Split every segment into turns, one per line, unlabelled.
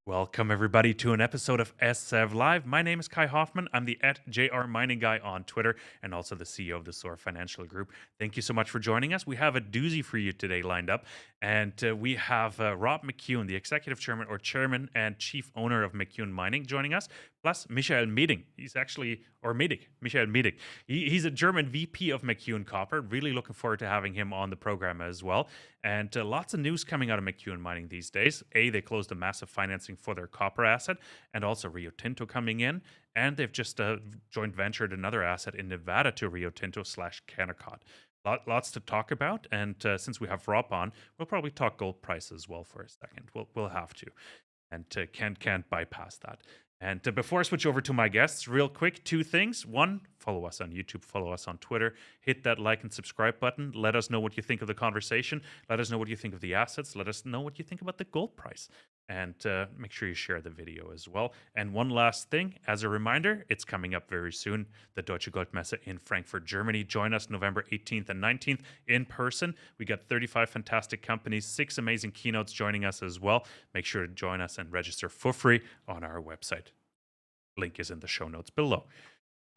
Welcome, everybody, to an episode of SEV Live. My name is Kai Hoffmann. I'm the @JR Mining Guy on Twitter and also the CEO of the Soar Financial Group. Thank you so much for joining us. We have a doozy for you today lined up, and we have Rob McEwen, the Executive Chairman or Chairman and Chief Owner of McEwen Mining, joining us, plus Michael Mieding. Michael Mieding. He's a German VP of McEwen Copper. Really looking forward to having him on the program as well. And lots of news coming out of McEwen Mining these days. They closed a massive financing for their copper asset, and also Rio Tinto coming in. And they've just joint ventured another asset in Nevada to Rio Tinto / Kennecott. Lots to talk about. And since we have Rob on, we'll probably talk gold price as well for a second. We'll have to. And can't bypass that. And before I switch over to my guests, real quick, two things. One, follow us on YouTube, follow us on Twitter, hit that like and subscribe button. Let us know what you think of the conversation. Let us know what you think of the assets. Let us know what you think about the gold price. And make sure you share the video as well. And one last thing, as a reminder, it's coming up very soon, the Deutsche Goldmesse in Frankfurt, Germany. Join us November 18th and 19th in person. We got 35 fantastic companies, 6 amazing keynotes joining us as well. Make sure to join us and register for free on our website. Link is in the show notes below.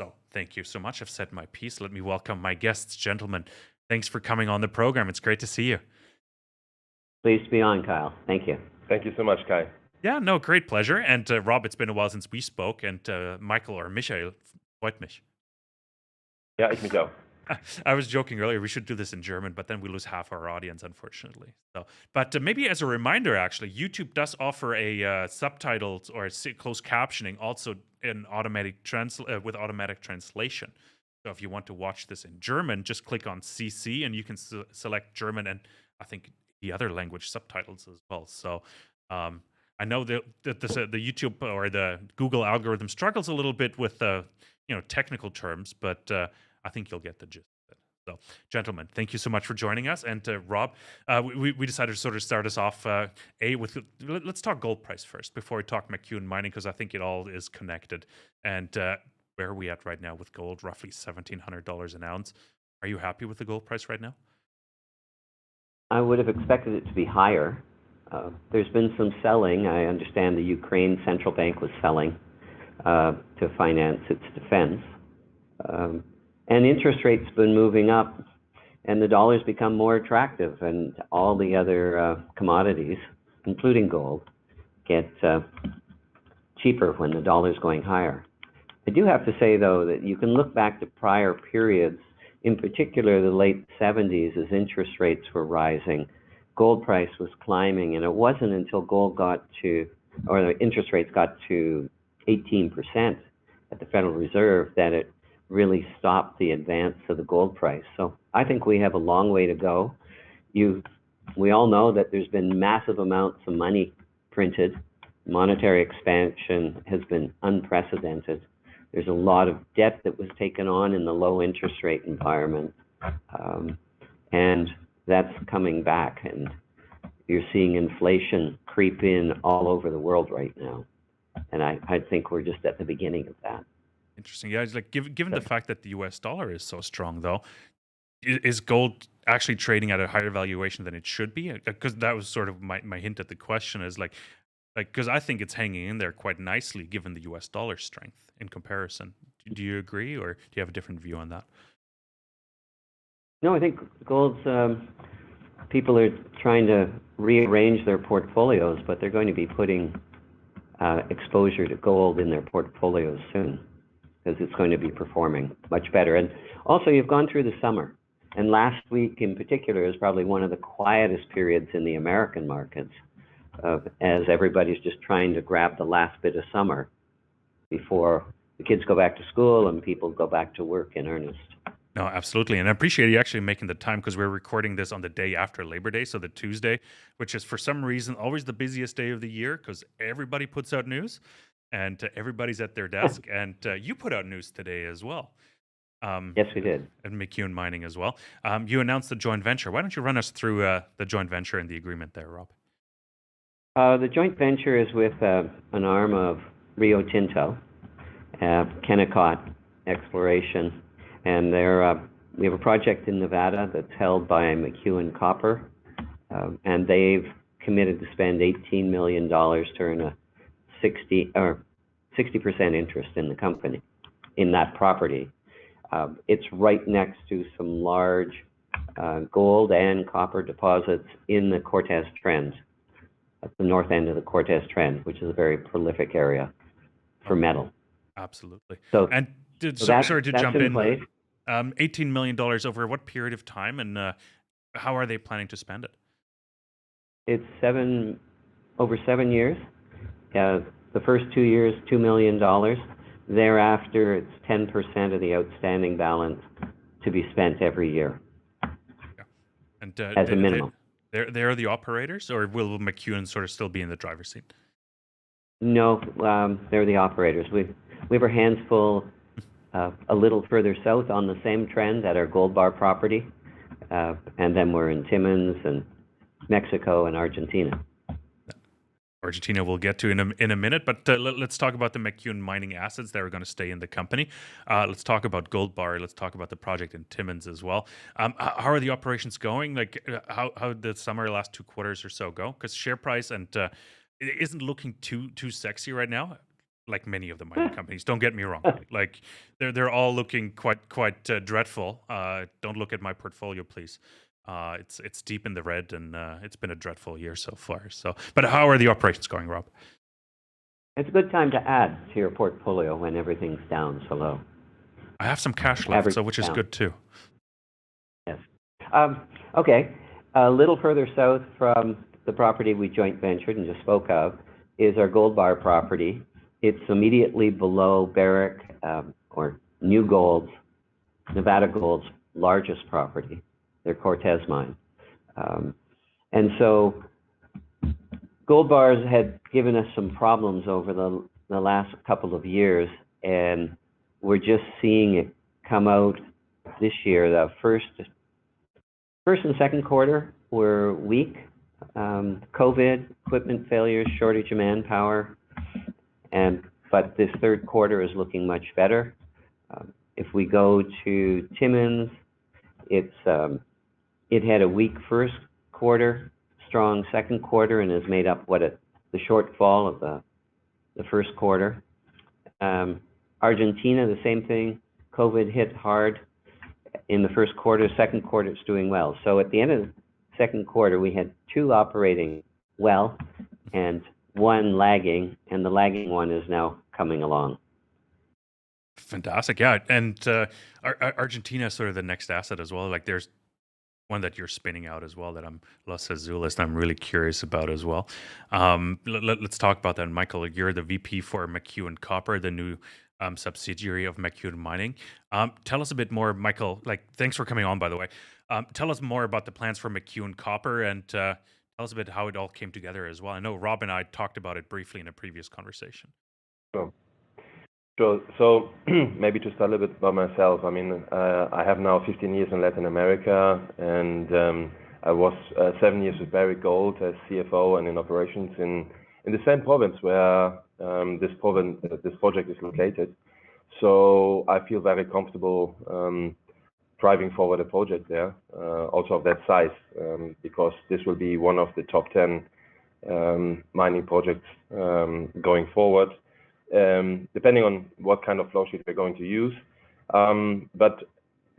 So thank you so much. I've said my piece. Let me welcome my guests. Gentlemen, thanks for coming on the program. It's great to see you.
Pleased to be on, Kyle. Thank you.
Thank you so much, Kai.
Yeah, no, great pleasure. And Rob, it's been a while since we spoke. And Michael or Michael, freut mich.
Yeah, ich mich auch.
I was joking earlier, we should do this in German, but then we lose half our audience, unfortunately. But maybe as a reminder, actually, YouTube does offer a subtitles or closed captioning also in with automatic translation. So if you want to watch this in German, just click on CC and you can select German and I think the other language subtitles as well. So I know that the YouTube or the Google algorithm struggles a little bit with technical terms, but I think you'll get the gist of it. So, gentlemen, thank you so much for joining us. And Rob, we decided to sort of start us off let's talk gold price first before we talk McEwen Mining, because I think it all is connected. And where are we at right now with gold? Roughly $1,700 an ounce. Are you happy with the gold price right now?
I would have expected it to be higher. There's been some selling. I understand the Ukraine central bank was selling to finance its defense. And interest rates have been moving up, and the dollar's become more attractive, and all the other commodities, including gold, get cheaper when the dollar's going higher. I do have to say, though, that you can look back to prior periods, in particular the late 70s, as interest rates were rising. Gold price was climbing, and it wasn't until the interest rates got to 18% at the Federal Reserve that it really stopped the advance of the gold price. So I think we have a long way to go. We all know that there's been massive amounts of money printed. Monetary expansion has been unprecedented. There's a lot of debt that was taken on in the low interest rate environment. And that's coming back. And you're seeing inflation creep in all over the world right now. And I think we're just at the beginning of that.
Interesting. Yeah, it's like given the fact that the US dollar is so strong, though, is gold actually trading at a higher valuation than it should be? Because that was sort of my hint at the question is because I think it's hanging in there quite nicely given the US dollar strength in comparison. Do you agree, or do you have a different view on that?
No, I think gold's people are trying to rearrange their portfolios, but they're going to be putting exposure to gold in their portfolios soon, because it's going to be performing much better. And also, you've gone through the summer, and last week in particular is probably one of the quietest periods in the American markets, as everybody's just trying to grab the last bit of summer before the kids go back to school and people go back to work in earnest.
No, absolutely. And I appreciate you actually making the time, because we're recording this on the day after Labor Day, so the Tuesday, which is for some reason always the busiest day of the year because everybody puts out news and everybody's at their desk. And you put out news today as well.
Yes, we did.
And McEwen Mining as well. You announced the joint venture. Why don't you run us through the joint venture and the agreement there, Rob?
The joint venture is with an arm of Rio Tinto, Kennecott Exploration, and we have a project in Nevada that's held by McEwen Copper, and they've committed to spend $18 million to earn a 60% interest in the company, in that property. It's right next to some large gold and copper deposits in the Cortez Trend, at the north end of the Cortez Trend, which is a very prolific area for metal.
Absolutely.
So,
And sorry to
that's
jump
in
in.
place.
$18 million over what period of time, and how are they planning to spend it?
It's over 7 years. The first 2 years, $2 million. Thereafter, it's 10% of the outstanding balance to be spent every year.
Yeah. And
as a minimum.
They're the operators, or will McEwen sort of still be in the driver's seat?
No, they're the operators. We have our hands full a little further south on the same trend at our Gold Bar property, and then we're in Timmins and Mexico and Argentina.
Argentina we'll get to in a minute, but let's talk about the McEwen Mining assets that are going to stay in the company. Let's talk about Gold Bar. Let's talk about the project in Timmins as well. How are the operations going? Like how did the summer last 2 quarters or so go? Because share price and it isn't looking too sexy right now, like many of the mining companies. Don't get me wrong. Like they're all looking quite dreadful. Don't look at my portfolio, please. It's deep in the red, and it's been a dreadful year so far. So, but how are the operations going, Rob?
It's a good time to add to your portfolio when everything's down so low.
I have some cash left, so which is good too.
Yes. Okay. A little further south from the property we joint ventured and just spoke of is our Gold Bar property. It's immediately below Barrick or New Gold's, Nevada Gold's largest property, their Cortez mine. And so Gold Bars had given us some problems over the last couple of years, and we're just seeing it come out this year. The first and second quarter were weak. COVID, equipment failures, shortage of manpower, but this third quarter is looking much better. If we go to Timmins, it had a weak first quarter, strong second quarter, and has made up the shortfall of the first quarter. Argentina, the same thing. COVID hit hard in the first quarter. Second quarter, it's doing well. So at the end of the second quarter, we had 2 operating well and 1 lagging, and the lagging one is now coming along.
Fantastic, yeah. And Argentina is sort of the next asset as well. Like there's one that you're spinning out as well that I'm Los Azules, and I'm really curious about as well. Let's talk about that. Michael, you're the VP for McEwen Copper, the new subsidiary of McEwen Mining. Tell us a bit more, Michael. Like, thanks for coming on, by the way. Tell us more about the plans for McEwen Copper, and tell us a bit how it all came together as well. I know Rob and I talked about it briefly in a previous conversation.
Sure. So maybe to start a little bit about myself. I mean, I have now 15 years in Latin America, and I was 7 years with Barrick Gold as CFO and in operations in the same province where this project is located. So I feel very comfortable driving forward a project there, also of that size, because this will be one of the top 10 mining projects going forward, depending on what kind of flow sheet we're going to use. But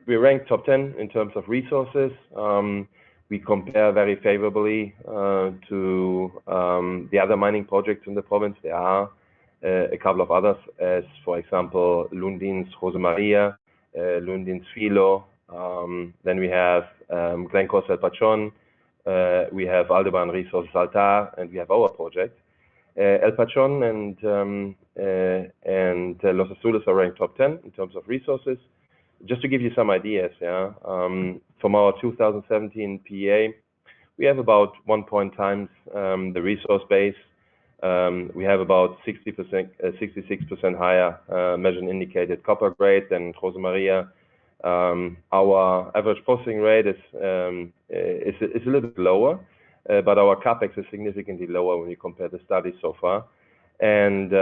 we rank top 10 in terms of resources. We compare very favorably to the other mining projects in the province. There are a couple of others, as for example, Lundin's Josemaria, Lundin's Filo. Then we have Glencore's El Pachón. We have Aldebaran Resources Altar, and we have our project. El Pachón and Los Azules are ranked top 10 in terms of resources. Just to give you some ideas, from our 2017 PEA, we have about 1 times the resource base. We have about 66% higher measured and indicated copper grade than Josemaria. Our average processing rate is a little bit lower, but our capex is significantly lower when you compare the studies so far. And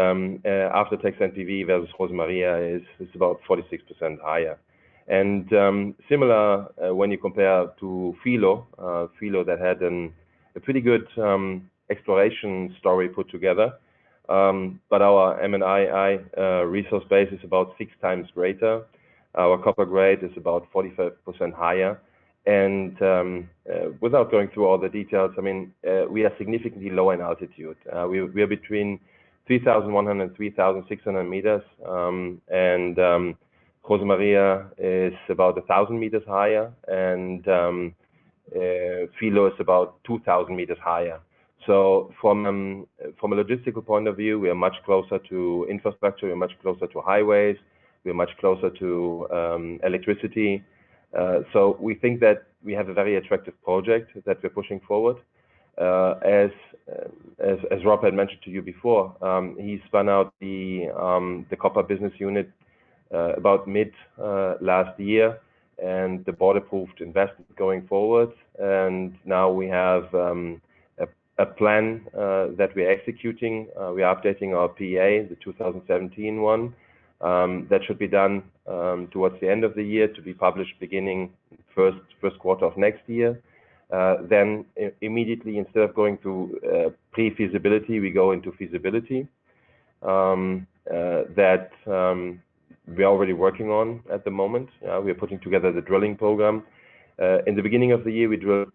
after tax NPV versus Josemaria is about 46% higher. And similar when you compare to Filo that had a pretty good exploration story put together. But our M&I resource base is about 6 times greater. Our copper grade is about 45% higher. And without going through all the details, I mean, we are significantly lower in altitude. We are between 3,100 and 3,600 meters. And Josemaria is about 1,000 meters higher. And filo is about 2,000 meters higher. So from a logistical point of view, we are much closer to infrastructure, we're much closer to highways, we're much closer to electricity. So we think that we have a very attractive project that we're pushing forward. As Rob had mentioned to you before, he spun out the copper business unit about mid last year, and the board approved investment going forward. And now we have a plan that we're executing. We are updating our PEA, the 2017 one. That should be done towards the end of the year, to be published beginning first quarter of next year. Then immediately, instead of going to pre-feasibility, we go into feasibility. That we're already working on at the moment. We are putting together the drilling program. In the beginning of the year, we drilled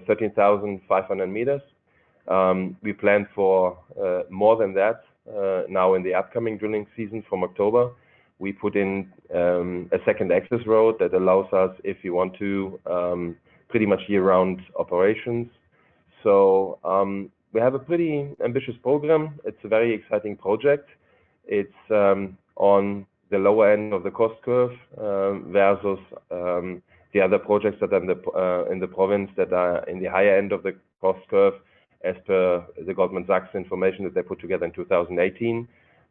13,500 meters. We plan for more than that now in the upcoming drilling season from October. We put in a second access road that allows us, if you want to, pretty much year-round operations. So we have a pretty ambitious program. It's a very exciting project. It's on the lower end of the cost curve versus the other projects that are in the province that are in the higher end of the cost curve, as per the Goldman Sachs information that they put together in 2018.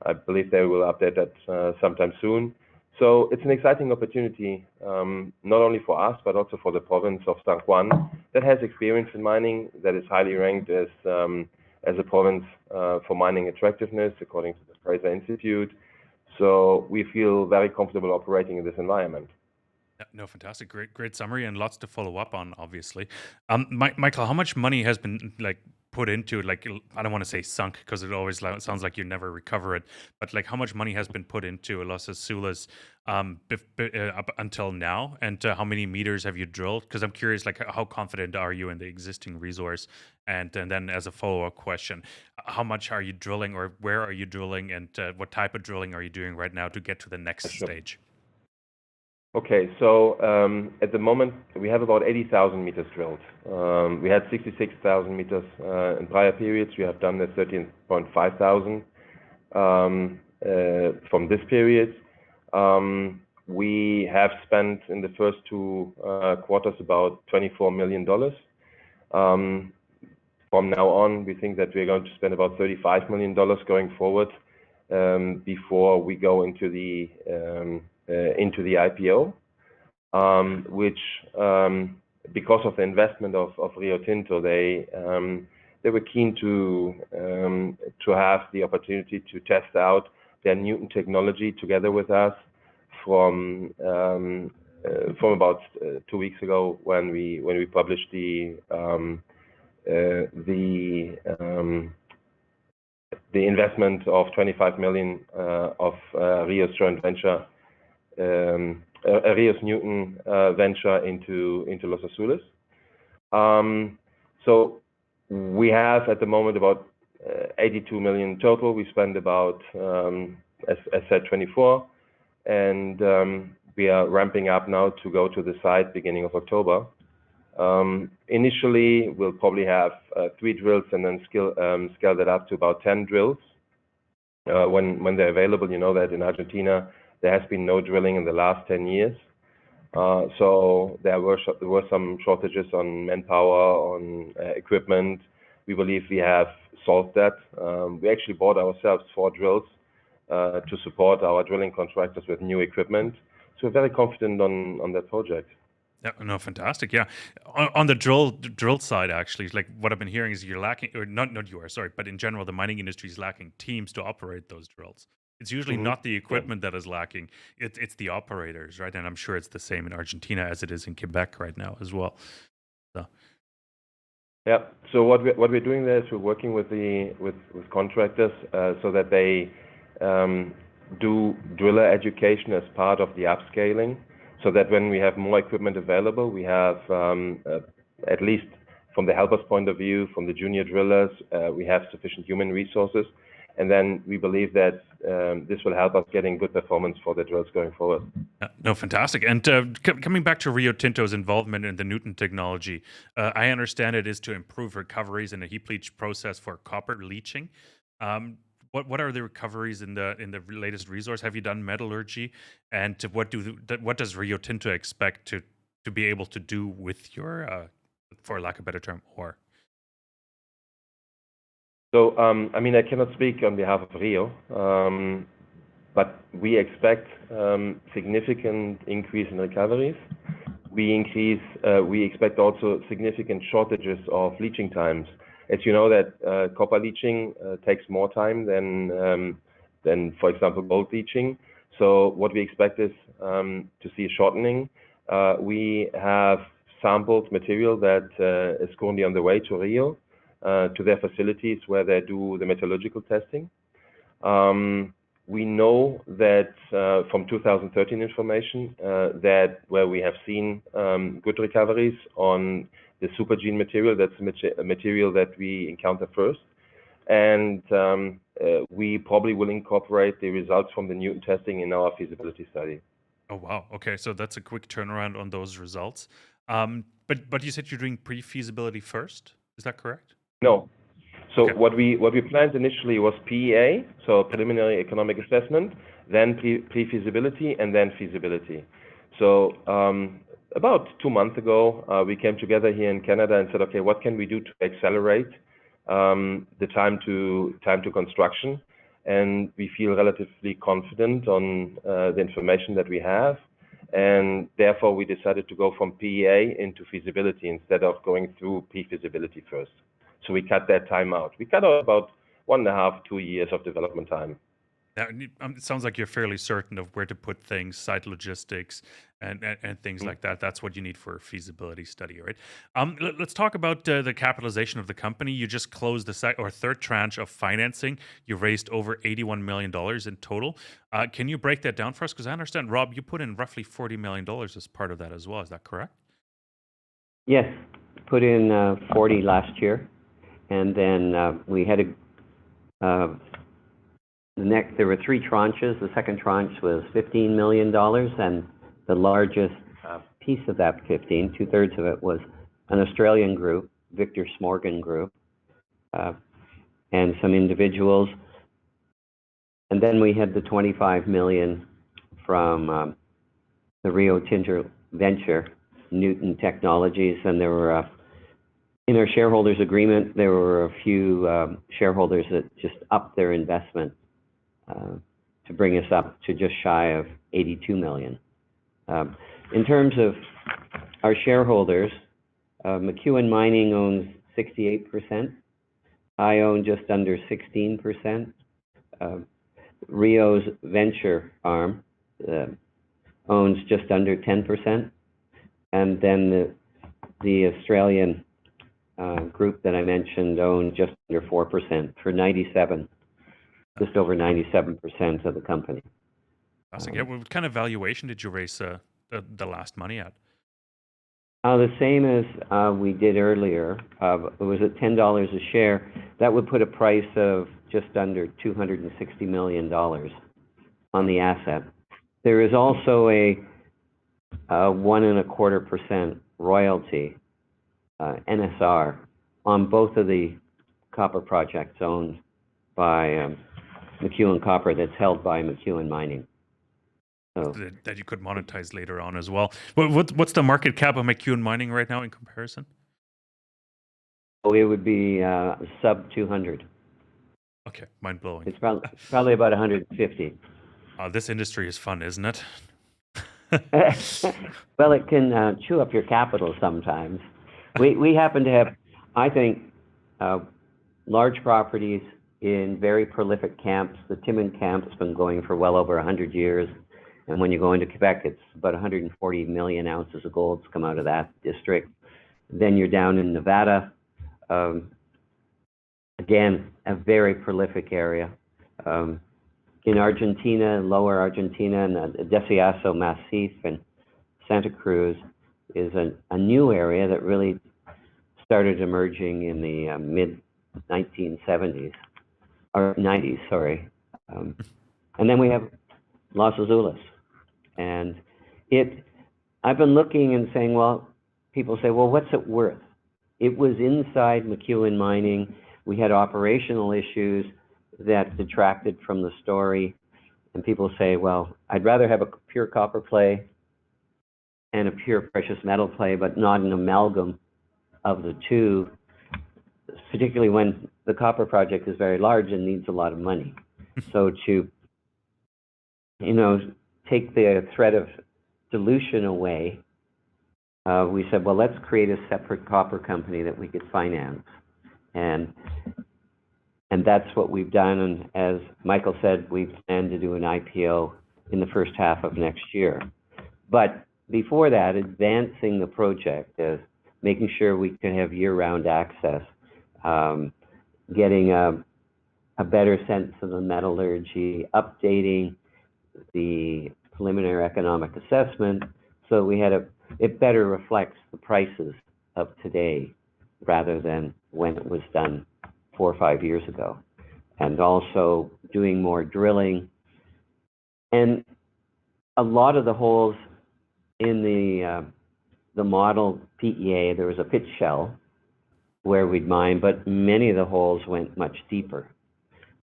I believe they will update that sometime soon. So it's an exciting opportunity, not only for us, but also for the province of San Juan, that has experience in mining, that is highly ranked as a province for mining attractiveness, according to the Fraser Institute. So we feel very comfortable operating in this environment.
Yeah, no, fantastic, great summary, and lots to follow up on, obviously. Michael, how much money has been put into, I don't want to say sunk, because it always sounds like you never recover it, but how much money has been put into Los Azules up until now, and how many meters have you drilled? Because I'm curious, how confident are you in the existing resource? And then as a follow-up question, how much are you drilling, or where are you drilling, and what type of drilling are you doing right now to get to the next stage?
Okay, so at the moment, we have about 80,000 meters drilled. We had 66,000 meters in prior periods. We have done the 13,500 from this period. We have spent in the first 2 quarters about $24 million. From now on, we think that we're going to spend about $35 million going forward before we go into the IPO, which, because of the investment of Rio Tinto, they were keen to have the opportunity to test out their Newton technology together with us from about 2 weeks ago, when we published the investment of $25 million of Rio's joint venture, Rio's Newton venture into Los Azules. So we have at the moment about 82 million total. We spend about, as said, 24, and we are ramping up now to go to the site beginning of October. Initially, we'll probably have 3 drills, and then scale that up to about 10 drills when they're available. You know that in Argentina there has been no drilling in the last 10 years. So there were some shortages on manpower, on equipment. We believe we have solved that. We actually bought ourselves 4 drills to support our drilling contractors with new equipment. So we're very confident on that project.
Yeah, no, fantastic. Yeah, on the drill side, actually, what I've been hearing is you're lacking, or not you are, sorry, but in general, the mining industry is lacking teams to operate those drills. It's usually not the equipment that is lacking; it's the operators, right? And I'm sure it's the same in Argentina as it is in Quebec right now as well. So.
Yeah. So what we're doing there is we're working with contractors so that they do driller education as part of the upscaling, so that when we have more equipment available, we have at least from the helpers' point of view, from the junior drillers, we have sufficient human resources, and then we believe that this will help us getting good performance for the drills going forward.
No, fantastic. And coming back to Rio Tinto's involvement in the Newton technology, I understand it is to improve recoveries in a heap leach process for copper leaching. What are the recoveries in the latest resource? Have you done metallurgy, and what does Rio Tinto expect to be able to do with your, for lack of a better term, ore?
So I mean, I cannot speak on behalf of Rio. But we expect significant increase in recoveries. We expect also significant shortages of leaching times. As you know, that copper leaching takes more time than, for example, gold leaching. So what we expect is to see a shortening. We have sampled material that is currently on the way to Rio, to their facilities where they do the metallurgical testing. We know that from 2013 information that where we have seen good recoveries on the supergene material, that's a material that we encounter first. And we probably will incorporate the results from the Newton testing in our feasibility study.
Oh, wow. Okay, so that's a quick turnaround on those results. But you said you're doing pre-feasibility first. Is that correct?
No. So
Okay.
what we planned initially was PEA, so preliminary economic assessment, then pre-feasibility, and then feasibility. So about 2 months ago, we came together here in Canada and said, okay, what can we do to accelerate the time to construction? And we feel relatively confident on the information that we have, and therefore we decided to go from PEA into feasibility instead of going through pre-feasibility first. So we cut that time out. We cut out about 1.5 to 2 years of development time.
Now, it sounds like you're fairly certain of where to put things, site logistics, and things like that. That's what you need for a feasibility study, right? Let's talk about the capitalization of the company. You just closed the third tranche of financing. You raised over $81 million in total. Can you break that down for us? Because I understand, Rob, you put in roughly $40 million as part of that as well. Is that correct?
Yes, put in 40 last year, and then we had there were 3 tranches. The second tranche was $15 million, and the largest piece of that 15, 2/3 of it, was an Australian group, Victor Smorgon Group, and some individuals. And then we had the $25 million from the Rio Tinto venture, Newton Technologies, and there were in our shareholders agreement, there were a few shareholders that just upped their investment to bring us up to just shy of 82 million. In terms of our shareholders, McEwen Mining owns 68%. I own just under 16%. Rio's venture arm owns just under 10%. And then the Australian group that I mentioned owned just under 4% for just over 97% of the company.
Awesome. Yeah, what kind of valuation did you raise the last money at?
The same as we did earlier. It was at $10 a share. That would put a price of just under $260 million on the asset. There is also a 1.25% royalty, NSR, on both of the copper projects owned by McEwen Copper that's held by McEwen Mining. So,
that you could monetize later on as well. What's the market cap of McEwen Mining right now in comparison?
it would be sub 200.
Okay, mind blowing.
It's probably about 150.
This industry is fun, isn't it?
Well, it can chew up your capital sometimes. We happen to have, I think, large properties in very prolific camps. The Timmins camp's been going for well over 100 years. And when you go into Quebec, it's about 140 million ounces of gold come out of that district. Then you're down in Nevada. Again, a very prolific area. In Argentina, lower Argentina, and the Deseado Massif and Santa Cruz is a new area that really started emerging in the mid-1970s, or 90s, sorry. And then we have Los Azules. And I've been looking and saying, well, people say, well, what's it worth? It was inside McEwen Mining. We had operational issues that detracted from the story. And people say, well, I'd rather have a pure copper play and a pure precious metal play, but not an amalgam of the two, particularly when the copper project is very large and needs a lot of money. So to, take the threat of dilution away, we said, well, let's create a separate copper company that we could finance. And that's what we've done. And as Michael said, we plan to do an IPO in the first half of next year. But before that, advancing the project is making sure we can have year-round access, getting a better sense of the metallurgy, updating the preliminary economic assessment, so it better reflects the prices of today rather than when it was done 4 or 5 years ago. And also doing more drilling. And a lot of the holes in the model PEA, there was a pit shell where we'd mine, but many of the holes went much deeper.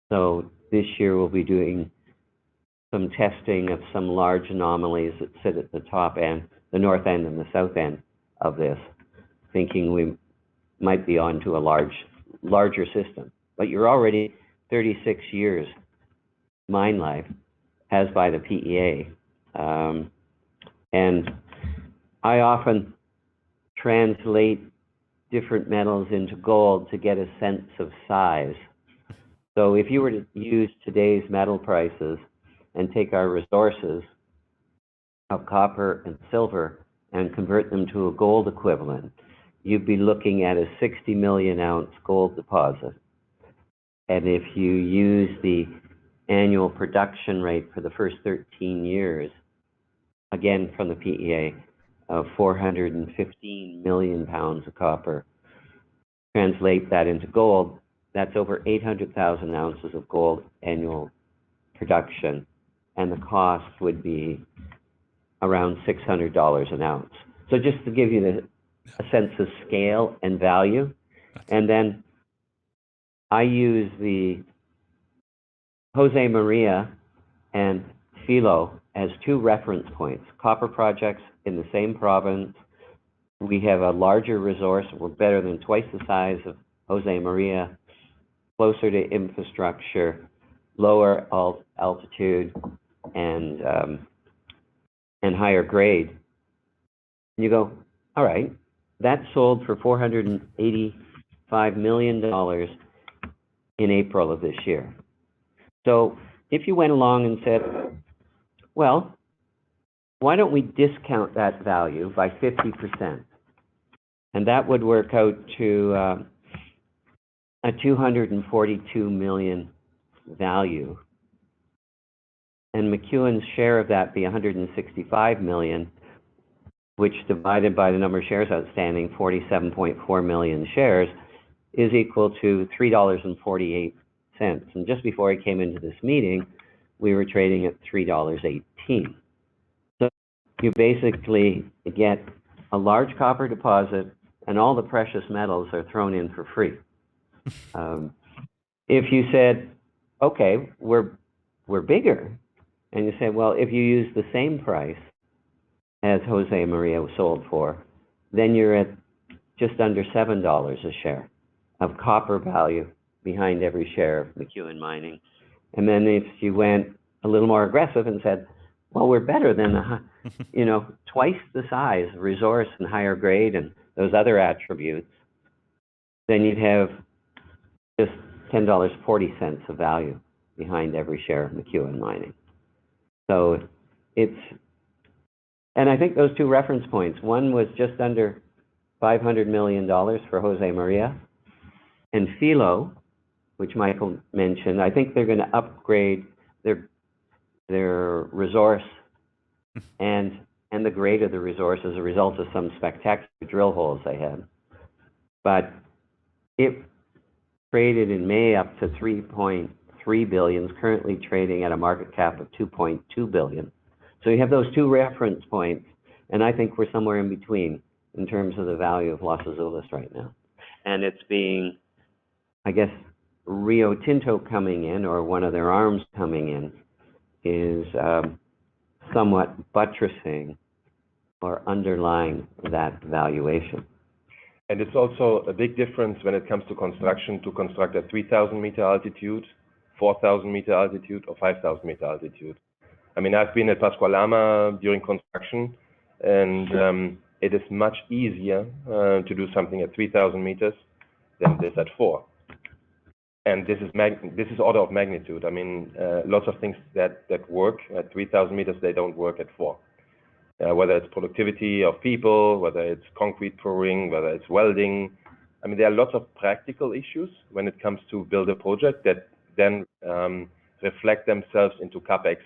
So this year we'll be doing some testing of some large anomalies that sit at the top end, the north end and the south end of this, thinking we might be onto a larger system. But you're already 36 years mine life, as by the PEA. And I often translate different metals into gold to get a sense of size. So if you were to use today's metal prices and take our resources of copper and silver and convert them to a gold equivalent, you'd be looking at a 60 million ounce gold deposit. And if you use the annual production rate for the first 13 years, again from the PEA, of 415 million pounds of copper, translate that into gold, that's over 800,000 ounces of gold annual production, and the cost would be around $600 an ounce. So just to give you a sense of scale and value. And then I use the Jose Maria and Filo as 2 reference points. Copper projects in the same province. We have a larger resource. We're better than twice the size of Jose Maria, closer to infrastructure, lower altitude, and higher grade. And you go, all right, that sold for $485 million in April of this year. So if you went along and said, well, why don't we discount that value by 50%? And that would work out to a $242 million value. And McEwen's share of that be $165 million, which divided by the number of shares outstanding, 47.4 million shares, is equal to $3.48. And just before I came into this meeting, we were trading at $3.18. So you basically get a large copper deposit and all the precious metals are thrown in for free. If you said, okay, we're bigger, and you say, well, if you use the same price as Jose Maria was sold for, then you're at just under $7 a share of copper value behind every share of McEwen Mining. And then if you went a little more aggressive and said, well, we're better than, twice the size, resource and higher grade and those other attributes, then you'd have just $10.40 of value behind every share of McEwen Mining. So and I think those 2 reference points, one was just under $500 million for Jose Maria, and filo, which Michael mentioned, I think they're going to upgrade their resource and the grade of the resource as a result of some spectacular drill holes they had. But it traded in May up to 3.3 billion, is currently trading at a market cap of 2.2 billion. So you have those two reference points, and I think we're somewhere in between in terms of the value of Los Azules right now. And it's being, I guess, Rio Tinto coming in, or one of their arms coming in, is somewhat buttressing or underlying that valuation.
And it's also a big difference when it comes to construction, to construct at 3,000 meter altitude, 4,000 meter altitude, or 5,000 meter altitude. I mean, I've been at Pascualama during construction, and it is much easier to do something at 3,000 meters than it is at 4. And this is order of magnitude. I mean, lots of things that work at 3,000 meters, they don't work at 4. Whether it's productivity of people, whether it's concrete pouring, whether it's welding. I mean, there are lots of practical issues when it comes to build a project that then reflect themselves into capex.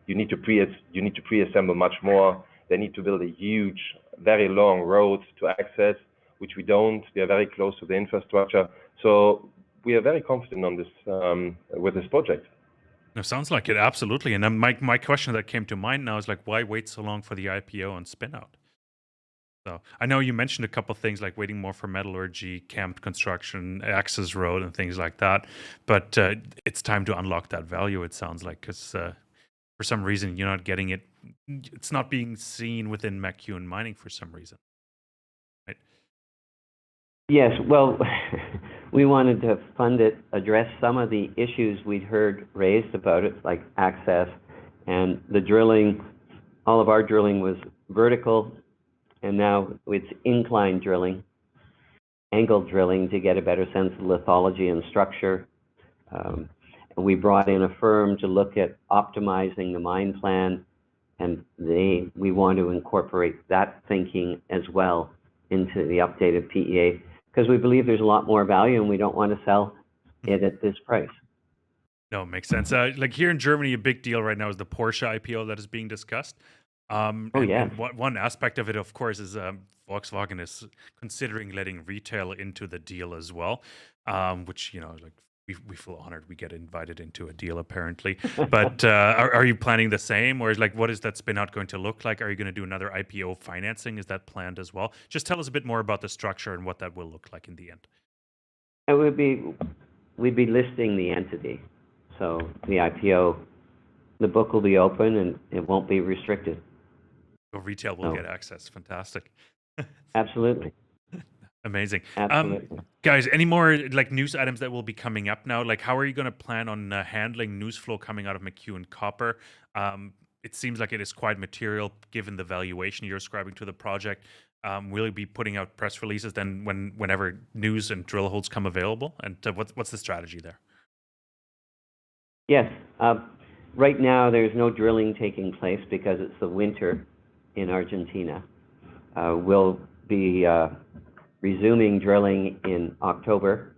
You need to pre-assemble much more. They need to build a huge, very long road to access, which we don't. We are very close to the infrastructure, so we are very confident on this with this project.
It sounds like it, absolutely. And then my question that came to mind now is like, why wait so long for the IPO and spin out? So I know you mentioned a couple of things like waiting more for metallurgy, camp construction, access road, and things like that. But it's time to unlock that value, it sounds like, because for some reason you're not getting it. It's not being seen within McEwen Mining for some reason. Right?
Yes, well, we wanted to fund it, address some of the issues we'd heard raised about it, like access and the drilling. All of our drilling was vertical, and now it's incline drilling, angle drilling to get a better sense of lithology and structure. And we brought in a firm to look at optimizing the mine plan, and we want to incorporate that thinking as well into the updated PEA, because we believe there's a lot more value and we don't want to sell it at this price.
No, it makes sense. Like here in Germany, a big deal right now is the Porsche IPO that is being discussed. And one aspect of it, of course, is Volkswagen is considering letting retail into the deal as well, which, you know, like we feel honored we get invited into a deal apparently. But are you planning the same, or is like what is that spin out going to look like? Are you going to do another IPO financing? Is that planned as well? Just tell us a bit more about the structure and what that will look like in the end.
It would be, we'd be listing the entity. So the IPO, the book will be open and it won't be restricted.
So retail will get access. Fantastic.
Absolutely.
Amazing.
Absolutely.
Guys, any more like news items that will be coming up now? Like, how are you going to plan on handling news flow coming out of McEwen Copper? It seems like it is quite material given the valuation you're ascribing to the project. Will you be putting out press releases then whenever news and drill holes come available? And what's the strategy there?
Yes. Right now, there's no drilling taking place because it's the winter in Argentina. We'll be resuming drilling in October,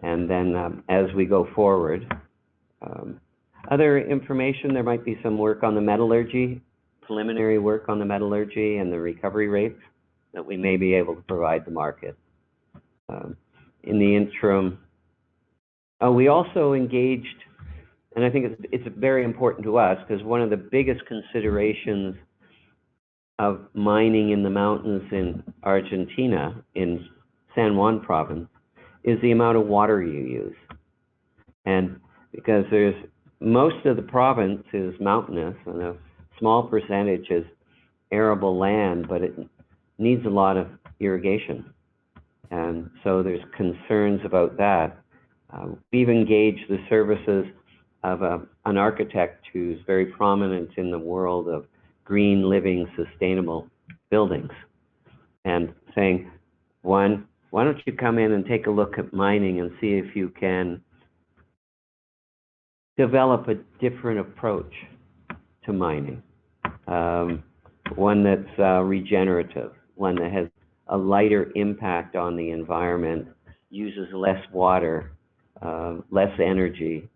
and then as we go forward, other information, there might be some work on the metallurgy, preliminary work on the metallurgy and the recovery rates that we may be able to provide the market. In the interim, we also engaged, and I think it's very important to us because one of the biggest considerations of mining in the mountains in Argentina, in San Juan province, is the amount of water you use. And because most of the province is mountainous and a small percentage is arable land, but it needs a lot of irrigation. And so there's concerns about that. We've engaged the services of an architect who's very prominent in the world of green living, sustainable buildings, and saying, why don't you come in and take a look at mining and see if you can develop a different approach to mining, one that's regenerative, one that has a lighter impact on the environment, uses less water, less energy,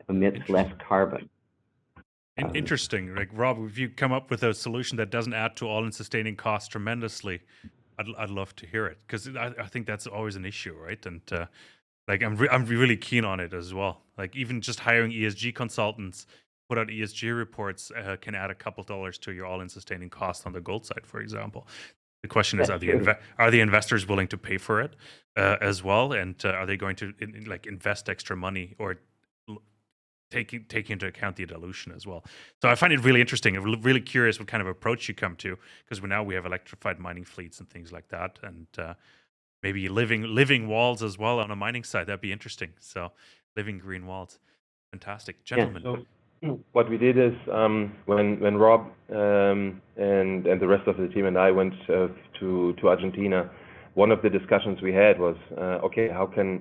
emits less
Interesting.
carbon.
Interesting. Like Rob, if you come up with a solution that doesn't add to all-in sustaining costs tremendously, I'd love to hear it because I think that's always an issue, right? And like I'm really keen on it as well. Like even just hiring ESG consultants, put out ESG reports can add a couple dollars to your all-in sustaining cost on the gold side, for example. The question is,
That's true.
are the investors willing to pay for it as well, and are they going to like invest extra money or l- taking into account the dilution as well? So I find it really interesting. I'm really curious what kind of approach you come to because we have electrified mining fleets and things like that, and maybe living walls as well on a mining site. That'd be interesting. So living green walls, fantastic,
Yes.
gentlemen.
So what we did is when Rob and the rest of the team and I went to Argentina, one of the discussions we had was okay,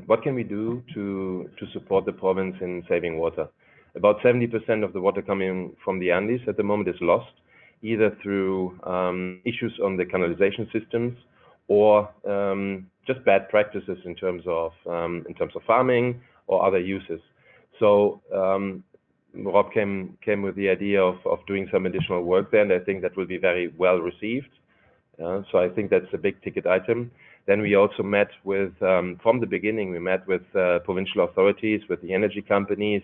what can we do to support the province in saving water? About 70% of the water coming from the Andes at the moment is lost, either through issues on the canalization systems or just bad practices in terms of farming or other uses. So Rob came with the idea of doing some additional work there, and I think that will be very well received. So I think that's a big ticket item. Then we also met with, from the beginning, we met with provincial authorities, with the energy companies.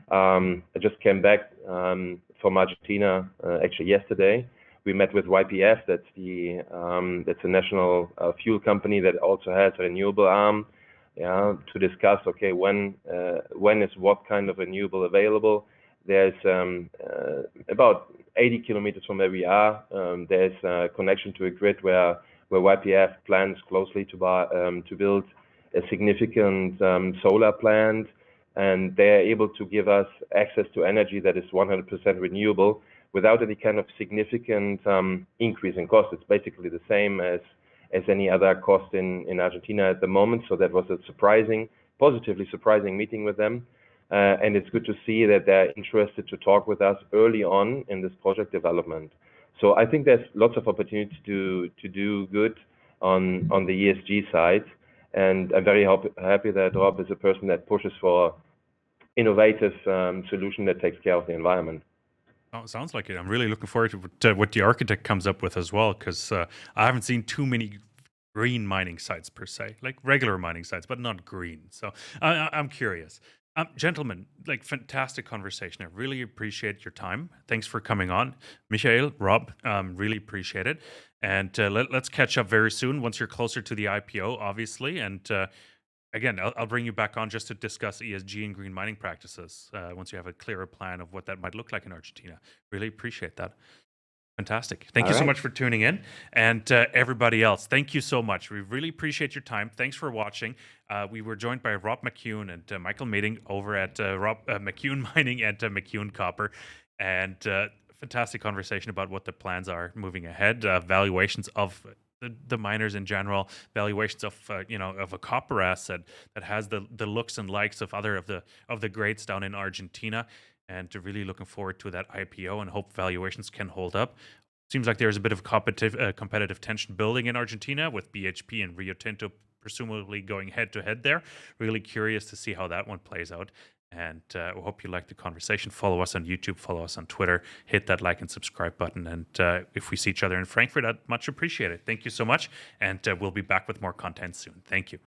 I just came back from Argentina actually yesterday. We met with YPF, that's a national fuel company that also has a renewable arm, to discuss, okay, when is what kind of renewable available. There's about 80 kilometers from where we are, there's a connection to a grid where YPF plans closely to build a significant solar plant, and they're able to give us access to energy that is 100% renewable without any kind of significant increase in cost. It's basically the same as any other cost in Argentina at the moment. So that was a positively surprising meeting with them. And it's good to see that they're interested to talk with us early on in this project development. So I think there's lots of opportunity to do good on the ESG side. And I'm very happy that Rob is a person that pushes for innovative solution that takes care of the environment.
Oh, it sounds like it. I'm really looking forward to what the architect comes up with as well, because I haven't seen too many green mining sites per se, like regular mining sites, but not green. So I'm curious. Gentlemen, like fantastic conversation. I really appreciate your time. Thanks for coming on. Michael, Rob, really appreciate it. And let's catch up very soon once you're closer to the IPO, obviously. And again, I'll bring you back on just to discuss ESG and green mining practices once you have a clearer plan of what that might look like in Argentina. Really appreciate that. Fantastic. Thank
All
you so
right.
much for tuning in. And everybody else, thank you so much. We really appreciate your time. Thanks for watching. We were joined by Rob McEwen and Michael Mating over at McEwen Mining and McEwen Copper. And fantastic conversation about what the plans are moving ahead, valuations of the miners in general, valuations of of a copper asset that has the looks and likes of other of the greats down in Argentina, and to really looking forward to that IPO and hope valuations can hold up. Seems like there's a bit of competitive tension building in Argentina with BHP and Rio Tinto presumably going head to head there. Really curious to see how that one plays out. And we hope you liked the conversation. Follow us on YouTube, follow us on Twitter, hit that like and subscribe button. And if we see each other in Frankfurt, I'd much appreciate it. Thank you so much. And we'll be back with more content soon. Thank you.